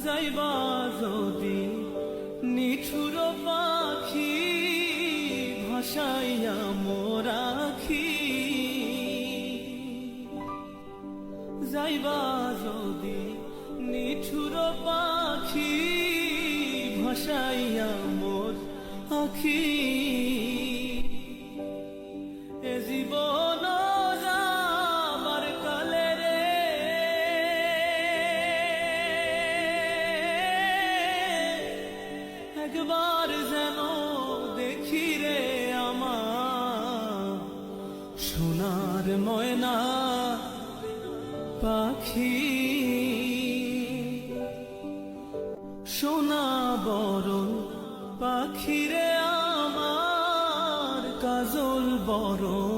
যাইবা যদি নিঠুর পাখি ভাসাইয়া মোর আখি, যাইবা যদি নিঠুর পাখি ভাসাইয়া মোর আখি, এ জীবন যাবার কালে রে একবার যেন দেখি রে আমার সোনার ময়না পাখি, সোনা বরণ পাখি রে আমার কাজল বরণ